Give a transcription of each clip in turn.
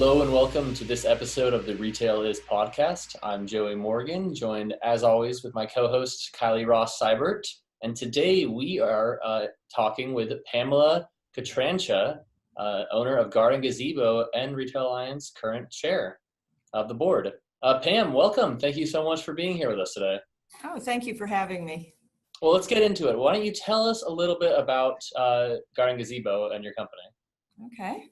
Hello and welcome to this episode of the Retail Is podcast. I'm Joey Morgan, joined as always with my co-host Kylie Ross Seibert. And today we are talking with Pamela Katrancha, owner of Garden Gazebo and Retail Alliance current chair of the board. Pam, welcome. Thank you so much for being here with us today. Oh, thank you for having me. Well, let's get into it. Why don't you tell us a little bit about Garden Gazebo and your company? Okay.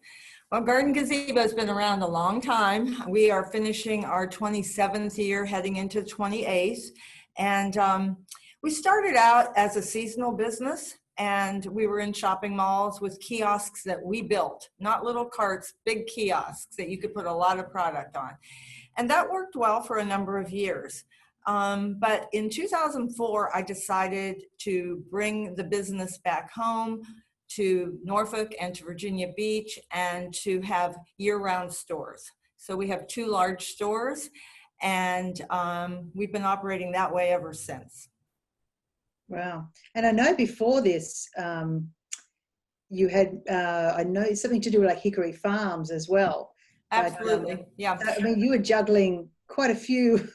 Well, Garden Gazebo has been around a long time. We are finishing our 27th year, heading into 28th. And we started out as a seasonal business, and we were in shopping malls with kiosks that we built, not little carts, big kiosks that you could put a lot of product on. And that worked well for a number of years. But in 2004, I decided to bring the business back home to Norfolk and to Virginia Beach and to have year-round stores. So we have 2 large stores, and we've been operating that way ever since. Wow. And I know before this, you had, I know something to do with like Hickory Farms as well. Absolutely, But, yeah. I mean, you were juggling quite a few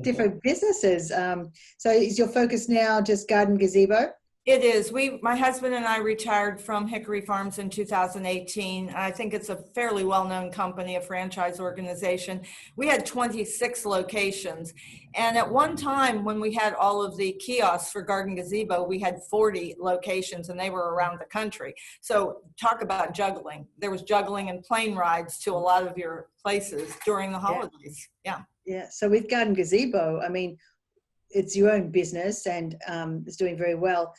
different businesses. So is your focus now just Garden Gazebo? It is. My husband and I retired from Hickory Farms in 2018. I think it's a fairly well-known company, a franchise organization. We had 26 locations. And at one time when we had all of the kiosks for Garden Gazebo, we had 40 locations and they were around the country. So talk about juggling. There was juggling and plane rides to a lot of your places during the holidays. Yeah. So with Garden Gazebo, I mean, it's your own business and it's doing very well.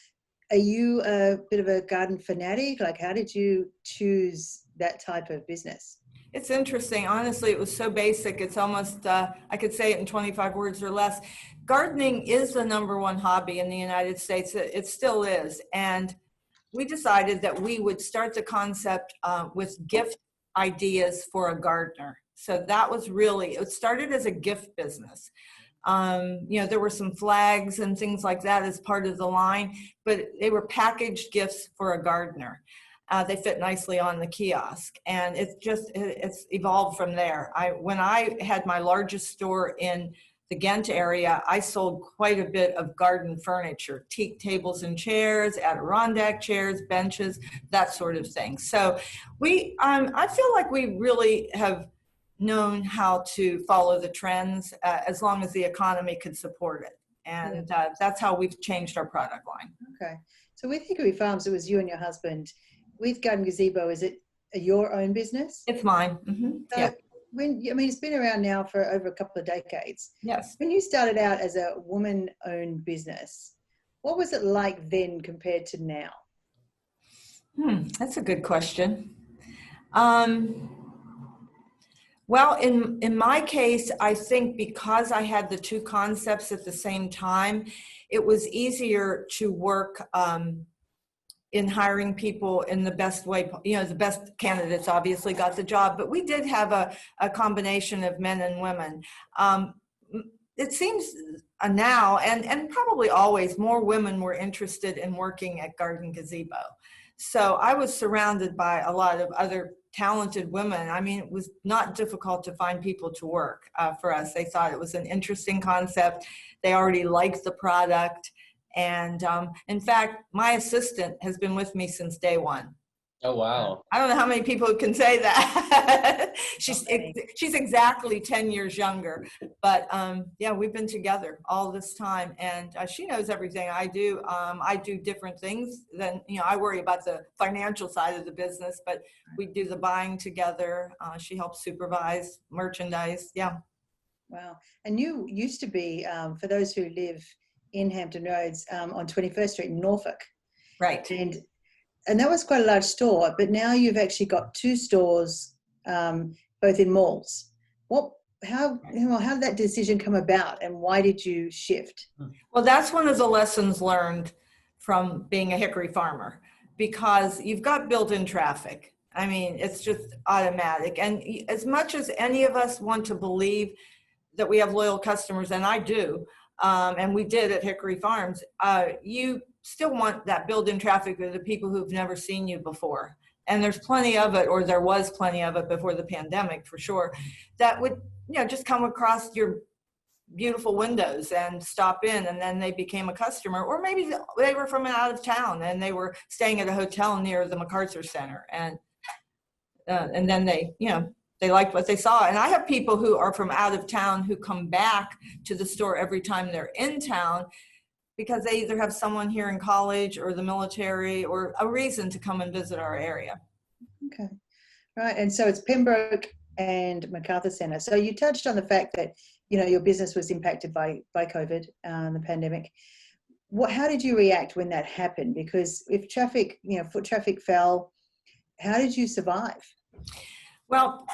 Are you a bit of a garden fanatic? Like, how did you choose that type of business? It's interesting. Honestly, it was so basic. It's almost, I could say it in 25 words or less. Gardening is the #1 hobby in the United States. It still is. And we decided that we would start the concept with gift ideas for a gardener. So that was really, it started as a gift business. There were some flags and things like that as part of the line, but they were packaged gifts for a gardener. They fit nicely on the kiosk, and it's evolved from there. When I had my largest store in the Ghent area, I sold quite a bit of garden furniture, teak tables and chairs, Adirondack chairs, benches, that sort of thing. So I feel like we really have known how to follow the trends as long as the economy could support it. And that's how we've changed our product line. Okay. So with Hickory Farms, it was you and your husband. With Garden Gazebo, is it your own business? It's mine. Mm-hmm. So Yeah. It's been around now for over a couple of decades. Yes. When you started out as a woman-owned business, what was it like then compared to now? That's a good question. Well, in my case, I think because I had the 2 concepts at the same time, it was easier to work in hiring people in the best way. The best candidates obviously got the job, but we did have a combination of men and women. It seems now, and probably always, more women were interested in working at Garden Gazebo. So I was surrounded by a lot of other talented women. I mean, it was not difficult to find people to work for us. They thought it was an interesting concept. They already liked the product. And in fact, my assistant has been with me since day one. Oh, wow. I don't know how many people can say that. She's exactly 10 years younger. But we've been together all this time, and she knows everything I do. I do different things than, I worry about the financial side of the business, but we do the buying together. She helps supervise merchandise. Yeah. Wow. And you used to be, for those who live in Hampton Roads, on 21st Street in Norfolk. Right. And that was quite a large store, but now you've actually got 2 stores, both in malls. How did that decision come about, and why did you shift? Well, that's one of the lessons learned from being a Hickory farmer, because you've got built-in traffic. I mean, it's just automatic. And as much as any of us want to believe that we have loyal customers, and I do, and we did at Hickory Farms, you still want that built-in traffic of the people who've never seen you before. and there's plenty of it, or there was plenty of it before the pandemic for sure, that would, just come across your beautiful windows and stop in, and then they became a customer. Or maybe they were from out of town and they were staying at a hotel near the MacArthur Center, and then they liked what they saw. And I have people who are from out of town who come back to the store every time they're in town, because they either have someone here in college or the military or a reason to come and visit our area. Okay, right. And so it's Pembroke and MacArthur Center. So you touched on the fact that your business was impacted by COVID, the pandemic. How did you react when that happened? Because if traffic, foot traffic fell, how did you survive? Well,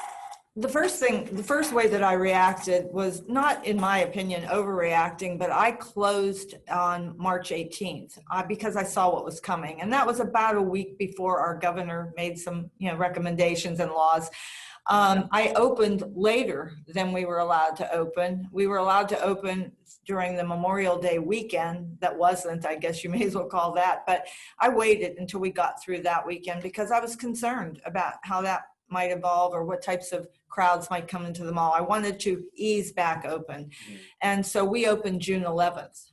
the first way that I reacted was not, in my opinion, overreacting, but I closed on March 18th because I saw what was coming. And that was about a week before our governor made some, recommendations and laws. I opened later than we were allowed to open. We were allowed to open during the Memorial Day weekend. That wasn't, I guess you may as well call that, but I waited until we got through that weekend because I was concerned about how that might evolve or what types of crowds might come into the mall. I wanted to ease back open. And so we opened June 11th.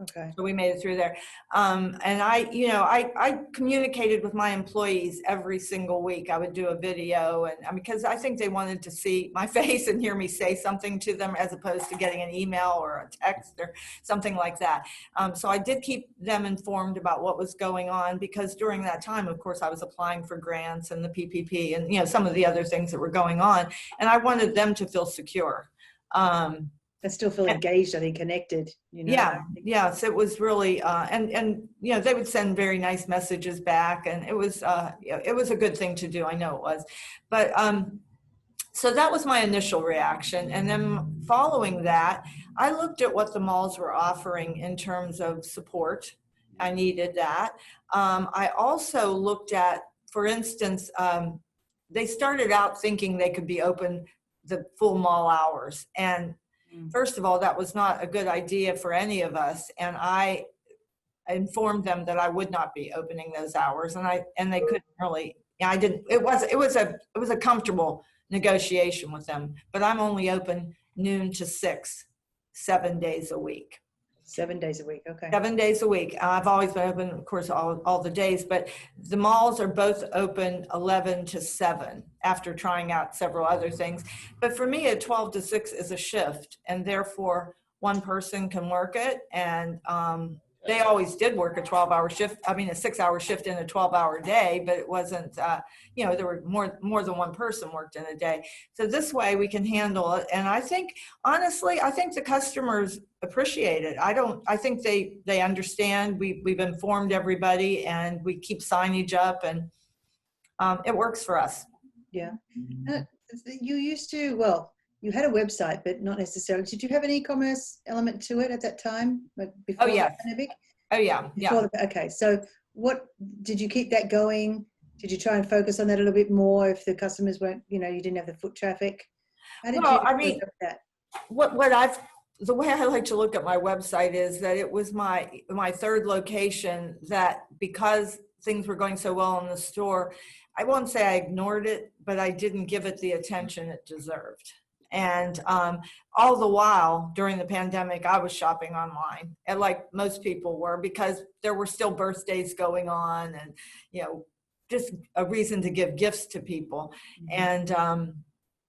Okay. So we made it through there. And I communicated with my employees every single week. I would do a video, and because I think they wanted to see my face and hear me say something to them, as opposed to getting an email or a text or something like that. So I did keep them informed about what was going on, because during that time, of course, I was applying for grants and the PPP and some of the other things that were going on, and I wanted them to feel secure. I still feel engaged, I think, connected. Yeah, yes, it was really, and they would send very nice messages back, and it was a good thing to do. I know it was, but so that was my initial reaction, and then following that, I looked at what the malls were offering in terms of support. I needed that. I also looked at, for instance, they started out thinking they could be open the full mall hours, and first of all, that was not a good idea for any of us, and I informed them that I would not be opening those hours, and they couldn't really. I didn't. It was a comfortable negotiation with them, but I'm only open noon to 6, 7 days a week. 7 days a week, okay. 7 days a week. I've always been open, of course, all the days, but the malls are both open 11 to 7 after trying out several other things. But for me, a 12 to 6 is a shift, and therefore one person can work it. And they always did work a 12-hour shift. I mean, a 6-hour shift in a 12-hour day, but it wasn't, there were more than one person worked in a day. So this way we can handle it. And I think, honestly, the customers appreciate it. I think they understand. We've informed everybody, and we keep signage up, and it works for us. Yeah. You used to, well, you had a website, but not necessarily. Did you have an e-commerce element to it at that time? Before Oh, yes. the pandemic? Oh, yeah. Yeah. Okay. So what, did you keep that going? Did you try and focus on that a little bit more if the customers weren't, you didn't have the foot traffic? How did you look at that? The way I like to look at my website is that it was my third location, that because things were going so well in the store, I won't say I ignored it, but I didn't give it the attention it deserved. And all the while during the pandemic, I was shopping online, and like most people were, because there were still birthdays going on, and just a reason to give gifts to people. And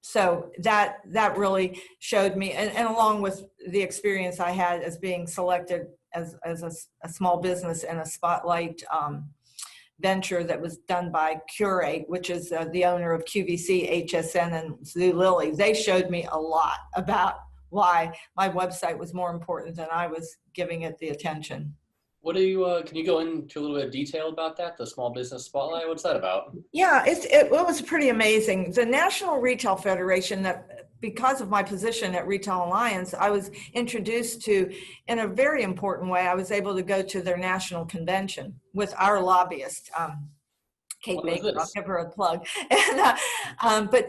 so that really showed me, and along with the experience I had as being selected as a small business in a spotlight venture that was done by Curate, which is the owner of QVC, HSN, and Zulily. They showed me a lot about why my website was more important than I was giving it the attention. What do you, can you go into a little bit of detail about that, the Small Business Spotlight? What's that about? Yeah, it was pretty amazing. The National Retail Federation, that because of my position at Retail Alliance, I was introduced to in a very important way. I was able to go to their national convention with our lobbyist, Kate Baker. I'll give her a plug. And, but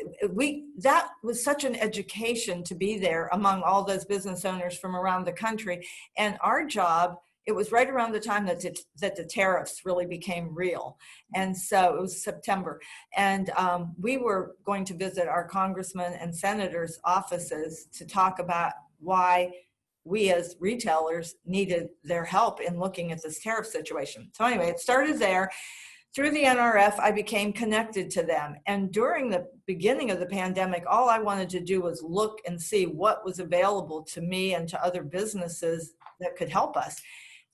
that was such an education to be there among all those business owners from around the country. And our job it was right around the time that the tariffs really became real. And so it was September. And we were going to visit our congressmen and senators' offices to talk about why we as retailers needed their help in looking at this tariff situation. So anyway, it started there. Through the NRF, I became connected to them. And during the beginning of the pandemic, all I wanted to do was look and see what was available to me and to other businesses that could help us.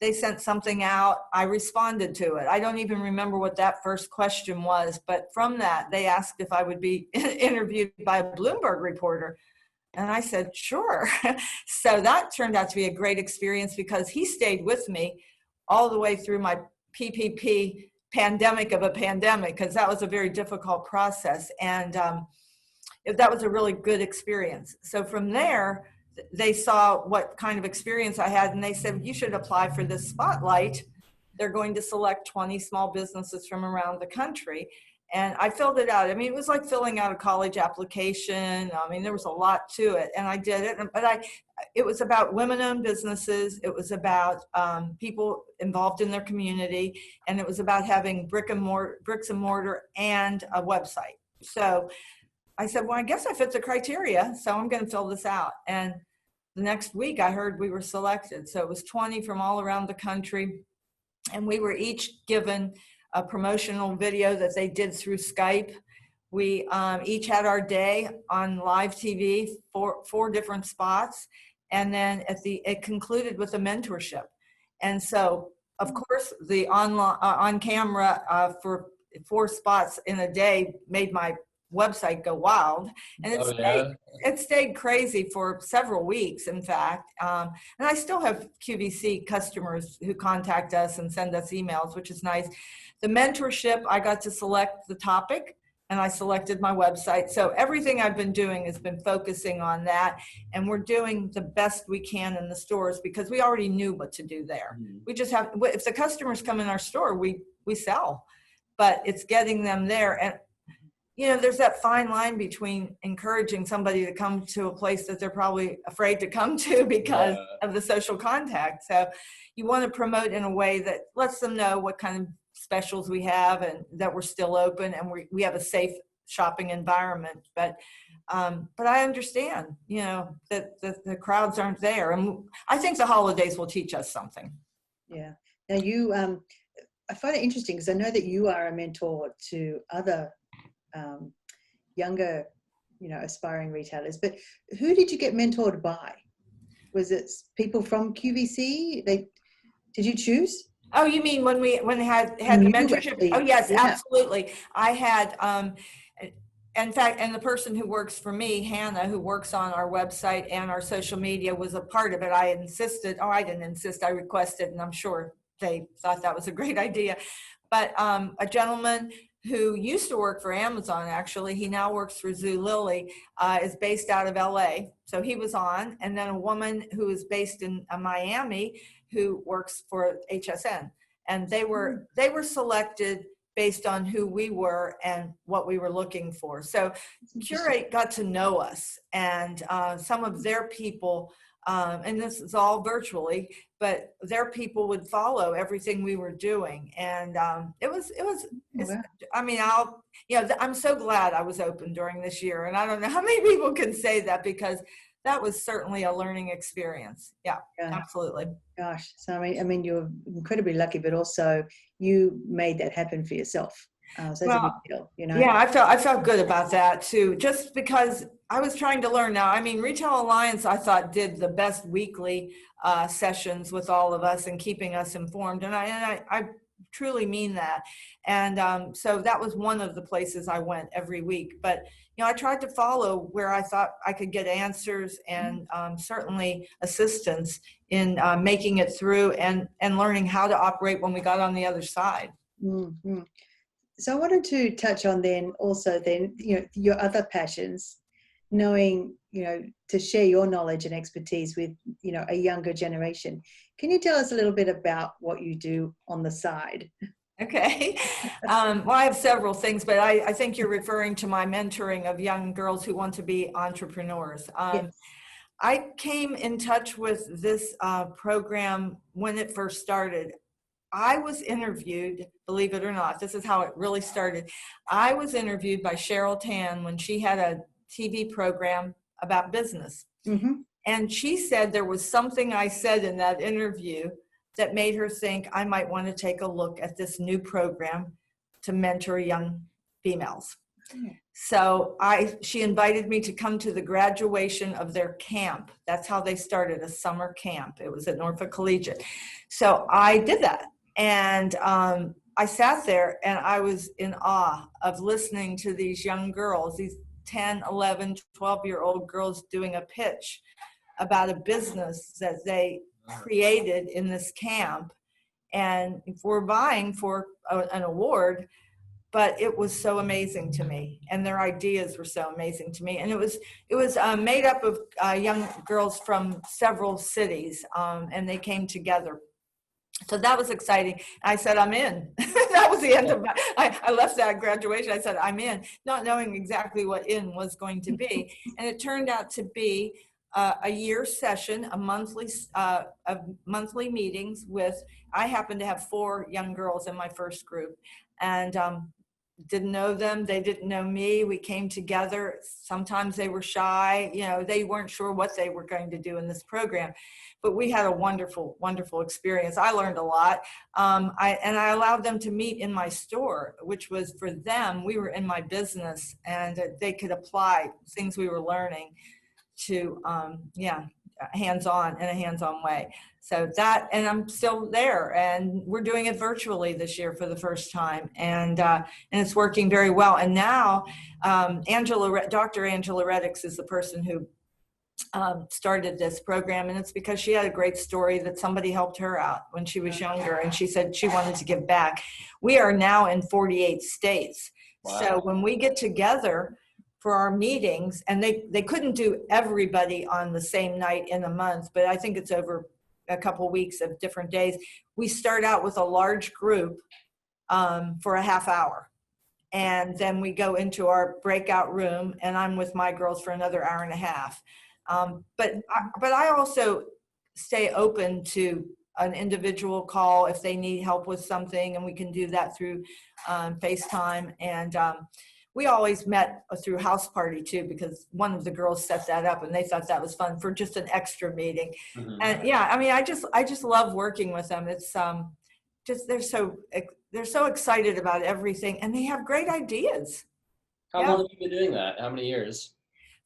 They sent something out. I responded to it. I don't even remember what that first question was, but from that, they asked if I would be interviewed by a Bloomberg reporter. And I said, sure. So that turned out to be a great experience because he stayed with me all the way through my PPP pandemic of a pandemic, because that was a very difficult process. And that was a really good experience. So from there, they saw what kind of experience I had, and they said, you should apply for this spotlight. They're going to select 20 small businesses from around the country. And I filled it out. I mean, it was like filling out a college application. I mean, there was a lot to it, and I did it. But it was about women-owned businesses. It was about people involved in their community, and it was about having bricks and mortar and a website. So I said, well, I guess I fit the criteria, so I'm going to fill this out. And the next week, I heard we were selected. So it was 20 from all around the country, and we were each given a promotional video that they did through Skype. We each had our day on live TV, four different spots. And then it concluded with a mentorship. And so, of course, the on camera for 4 spots in a day made my website go wild. And it stayed crazy for several weeks, in fact. And I still have QVC customers who contact us and send us emails, which is nice. The mentorship, I got to select the topic, and I selected my website. So everything I've been doing has been focusing on that. And we're doing the best we can in the stores because we already knew what to do there. Mm-hmm. We just have, if the customers come in our store, we sell, but it's getting them there. And, you know, there's that fine line between encouraging somebody to come to a place that they're probably afraid to come to because of the social contact. So you want to promote in a way that lets them know what kind of specials we have and that we're still open and we have a safe shopping environment. But I understand, you know, that the crowds aren't there. And I think the holidays will teach us something. Yeah. Now you, I find it interesting because I know that you are a mentor to other younger, you know, aspiring retailers, but who did you get mentored by? Was it people from QVC? Did you choose? Oh, you mean when they had the mentorship? Actually, oh, yes, yeah. Absolutely. I had, in fact, and the person who works for me, Hannah, who works on our website and our social media, was a part of it. I insisted, I didn't insist, I requested, and I'm sure they thought that was a great idea. But a gentleman who used to work for Amazon, actually, he now works for Zulily, is based out of LA. So he was on. And then a woman who is based in Miami who works for HSN. And they were selected based on who we were and what we were looking for. So Curate got to know us, and some of their people, and this is all virtually, but their people would follow everything we were doing. And I mean, I'm so glad I was open during this year. And I don't know how many people can say that, because that was certainly a learning experience. Yeah. Absolutely. Gosh. So, I mean, you're incredibly lucky, but also you made that happen for yourself. So that's a big deal, you know? Yeah, I felt good about that too, just because I was trying to learn. Now, I mean, Retail Alliance, I thought, did the best weekly sessions with all of us and keeping us informed. And I truly mean that. And so that was one of the places I went every week. But, you know, I tried to follow where I thought I could get answers and certainly assistance in making it through and learning how to operate when we got on the other side. Mm-hmm. So I wanted to touch on then, you know, your other passions, knowing, you know, to share your knowledge and expertise with, you know, a younger generation. Can you tell us a little bit about what you do on the side? Okay. Well, I have several things, but I think you're referring to my mentoring of young girls who want to be entrepreneurs. Yes. I came in touch with this program when it first started. I was interviewed, believe it or not, this is how it really started. I was interviewed by Cheryl Tan when she had a TV program about business. Mm-hmm. And she said there was something I said in that interview that made her think I might want to take a look at this new program to mentor young females. So she invited me to come to the graduation of their camp. That's how they started, a summer camp. It was at Norfolk Collegiate. So I did that. And I sat there and I was in awe of listening to these young girls, these 10, 11, 12-year-old girls doing a pitch about a business that they created in this camp. And we're vying for an award. But it was so amazing to me, and their ideas were so amazing to me. And it was made up of young girls from several cities, and they came together. So that was exciting. I said, I'm in. That was the end of I left that graduation. I said, I'm in, not knowing exactly what in was going to be. And it turned out to be a year session, a monthly meetings with, I happened to have 4 young girls in my first group. And didn't know them. They didn't know me. We came together. Sometimes they were shy. They weren't sure what they were going to do in this program, but we had a wonderful, wonderful experience. I learned a lot. I allowed them to meet in my store, which was for them. We were in my business and they could apply things we were learning to, hands-on, in a hands-on way. So that, and I'm still there, and we're doing it virtually this year for the first time, and it's working very well. And now, Dr. Angela Reddix is the person who started this program, and it's because she had a great story that somebody helped her out when she was younger, and she said she wanted to give back. We are now in 48 states. Wow. So when we get together for our meetings, and they couldn't do everybody on the same night in a month, but I think it's over a couple weeks of different days. We start out with a large group for a half hour. And then we go into our breakout room, and I'm with my girls for another hour and a half. But I also stay open to an individual call if they need help with something, and we can do that through FaceTime. And we always met through House Party too, because one of the girls set that up and they thought that was fun for just an extra meeting. Mm-hmm. And yeah, I mean, I just love working with them. It's just, they're so excited about everything, and they have great ideas. How long have you been doing that? How many years?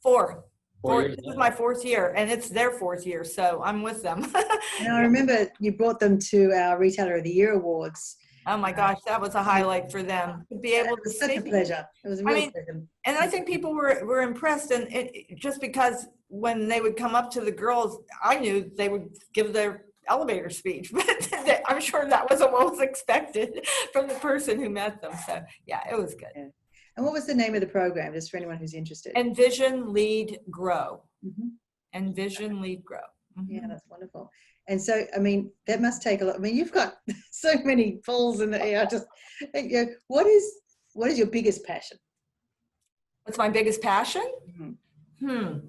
4. This is my 4th year, and it's their 4th year, so I'm with them. And I remember you brought them to our Retailer of the Year Awards. Oh my gosh, that was a highlight for them to be able to see. Such a pleasure. It was a real pleasure. And I think people were impressed, and just because when they would come up to the girls, I knew they would give their elevator speech, but I'm sure that wasn't what was expected from the person who met them. So yeah, it was good. Yeah. And what was the name of the program, just for anyone who's interested? Envision, Lead, Grow. Mm-hmm. Envision, Lead, Grow. Mm-hmm. Yeah, that's wonderful. And so, I mean, that must take a lot. I mean, you've got so many balls in the air. What is your biggest passion? What's my biggest passion? Mm-hmm.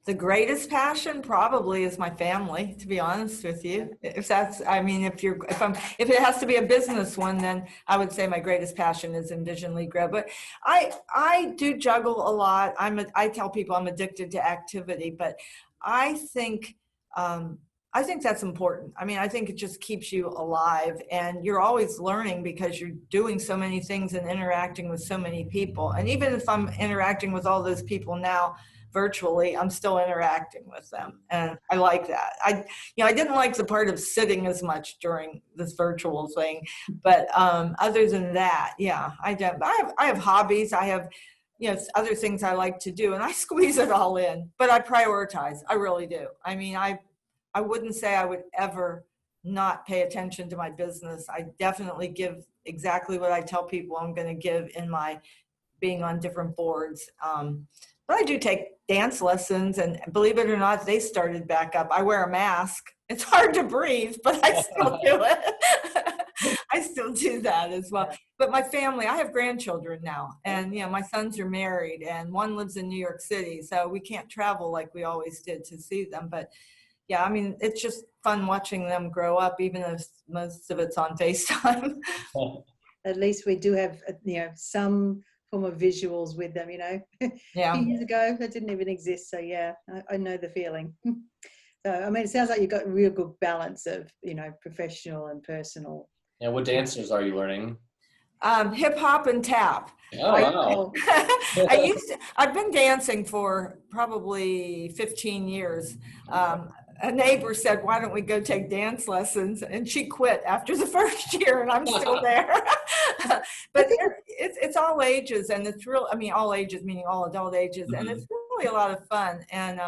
The greatest passion probably is my family, to be honest with you. If it has to be a business one, then I would say my greatest passion is Envision, Lead, Grow. But I do juggle a lot. I tell people I'm addicted to activity, but I think that's important. I mean, I think it just keeps you alive, and you're always learning because you're doing so many things and interacting with so many people. And even if I'm interacting with all those people now virtually, I'm still interacting with them, and I like that. I didn't like the part of sitting as much during this virtual thing, but other than that, yeah, I have hobbies. I have other things I like to do, and I squeeze it all in, but I prioritize. I really do. I mean, I wouldn't say I would ever not pay attention to my business. I definitely give exactly what I tell people I'm going to give in my being on different boards. But I do take dance lessons, and believe it or not, they started back up. I wear a mask. It's hard to breathe, but I still do it. I still do that as well. Yeah. But my family, I have grandchildren now, and my sons are married, and one lives in New York City, so we can't travel like we always did to see them. But yeah, I mean, it's just fun watching them grow up, even though most of it's on FaceTime. At least we do have, some form of visuals with them, A Yeah. few years ago, that didn't even exist. So yeah, I know the feeling. So, I mean, it sounds like you've got a real good balance of, professional and personal. Yeah, what dancers are you learning? Hip hop and tap. Oh, wow. I've been dancing for probably 15 years. A neighbor said, why don't we go take dance lessons? And she quit after the first year, and I'm still there. But it's all ages, and it's real. I mean, all ages, meaning all adult ages. And it's really a lot of fun and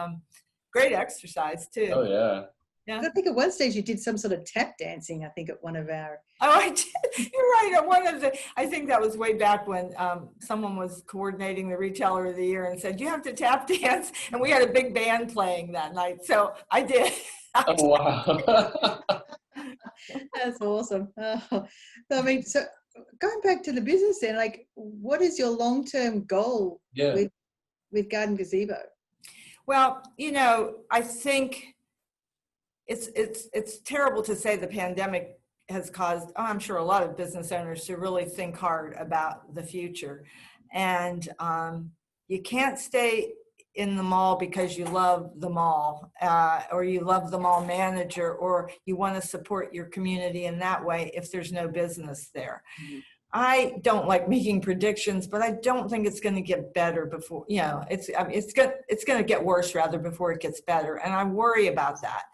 great exercise too. Oh, yeah. Yeah. I think at one stage you did some sort of tap dancing, I think, at one of our. Oh, I did. You're right. I think that was way back when someone was coordinating the retailer of the year and said, you have to tap dance. And we had a big band playing that night. So I did. Oh, wow. That's awesome. Oh, I mean, so going back to the business then, like, what is your long-term goal with Garden Gazebo? Well, I think it's terrible to say the pandemic has caused, I'm sure, a lot of business owners to really think hard about the future. And you can't stay in the mall because you love the mall or you love the mall manager or you want to support your community in that way if there's no business there. Mm-hmm. I don't like making predictions, but I don't think it's going to get better before, it's going to get worse rather before it gets better. And I worry about that.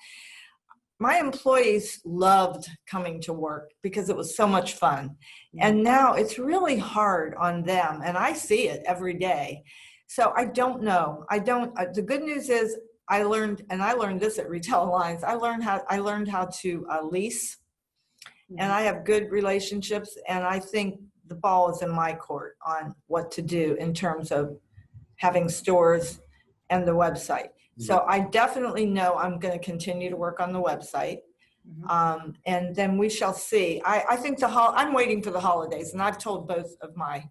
My employees loved coming to work because it was so much fun. And now it's really hard on them. And I see it every day. So I don't know. The good news is I learned this at Retail Alliance. I learned how to lease, and I have good relationships. And I think the ball is in my court on what to do in terms of having stores and the website. So I definitely know I'm going to continue to work on the website. And then we shall see. I think I'm waiting for the holidays, and I've told both of my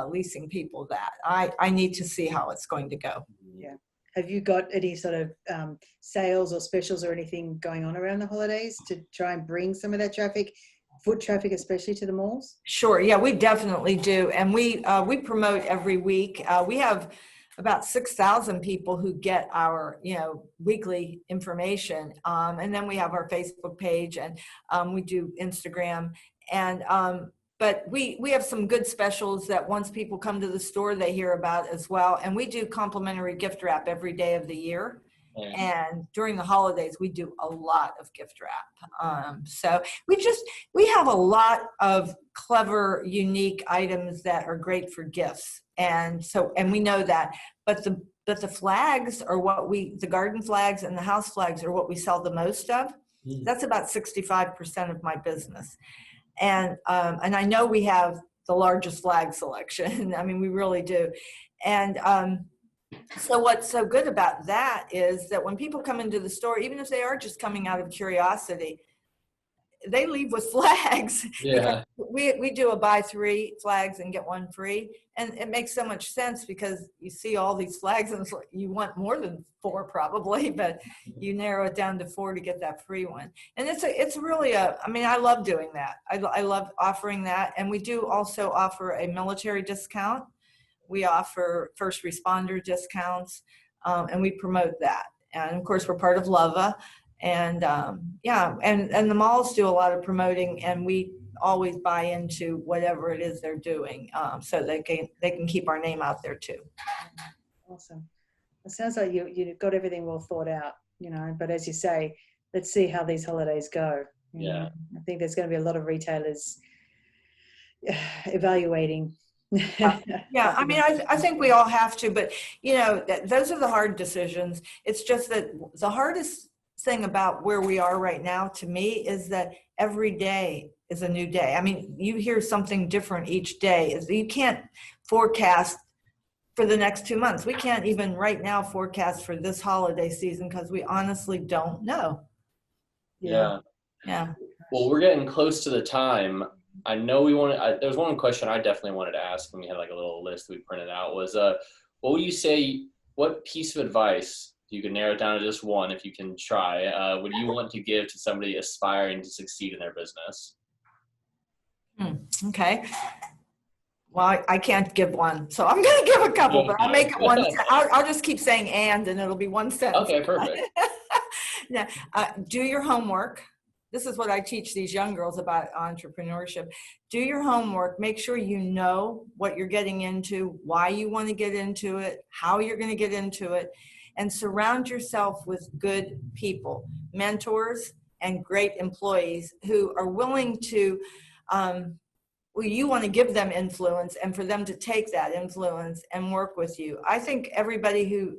leasing people that I need to see how it's going to go. Yeah. Have you got any sort of sales or specials or anything going on around the holidays to try and bring some of that traffic, foot traffic, especially to the malls? Sure. Yeah, we definitely do. And we promote every week. We have about 6,000 people who get our, weekly information. And then we have our Facebook page, and we do Instagram. And but we have some good specials that once people come to the store, they hear about as well. And we do complimentary gift wrap every day of the year. And during the holidays, we do a lot of gift wrap. So we have a lot of clever, unique items that are great for gifts. And we know that, but the flags are the garden flags and the house flags are what we sell the most of. That's about 65% of my business. And I know we have the largest flag selection. I mean, we really do. And so what's so good about that is that when people come into the store, even if they are just coming out of curiosity, they leave with flags. Yeah. We do a buy 3 flags and get 1 free. And it makes so much sense because you see all these flags and you want more than 4 probably, but you narrow it down to 4 to get that free one. And it's really I love doing that. I love offering that. And we do also offer a military discount. We offer first responder discounts, and we promote that. And of course, we're part of LUVA. And and the malls do a lot of promoting, and we always buy into whatever it is they're doing, so they can keep our name out there too. Awesome. It sounds like you got everything well thought out, but as you say, let's see how these holidays go. Yeah. I think there's going to be a lot of retailers evaluating. Yeah, I mean, I think we all have to, but those are the hard decisions. It's just that the hardest thing about where we are right now to me is that every day is a new day. I mean, you hear something different each day. You can't forecast for the next 2 months. We can't even right now forecast for this holiday season because we honestly don't know. Yeah. Yeah. Well, we're getting close to the time. I know there was one question I definitely wanted to ask, and we had like a little list we printed out, was what would you say, what piece of advice, if you could narrow it down to just one, if you can try, would you want to give to somebody aspiring to succeed in their business? Okay. Well, I can't give one, so I'm going to give a couple, but I'll make it one. I'll just keep saying and it'll be one sentence. Okay, perfect. Yeah, do your homework. This is what I teach these young girls about entrepreneurship. Do your homework. Make sure you know what you're getting into, why you want to get into it, how you're going to get into it, and surround yourself with good people, mentors, and great employees who are willing to well, you want to give them influence and for them to take that influence and work with you. I think everybody who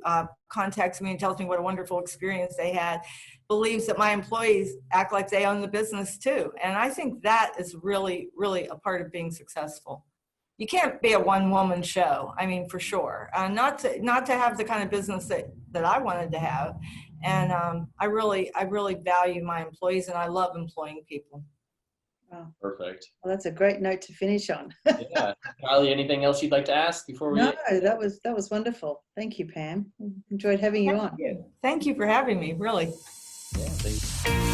contacts me and tells me what a wonderful experience they had believes that my employees act like they own the business too. And I think that is really, really a part of being successful. You can't be a one-woman show, I mean, for sure. Not to have the kind of business that I wanted to have. And I really value my employees, and I love employing people. Wow. Perfect. Well, that's a great note to finish on. Yeah. Kylie, anything else you'd like to ask before we? No, that was wonderful. Thank you, Pam. Enjoyed having you on. Thank you for having me, really. Yeah, thanks.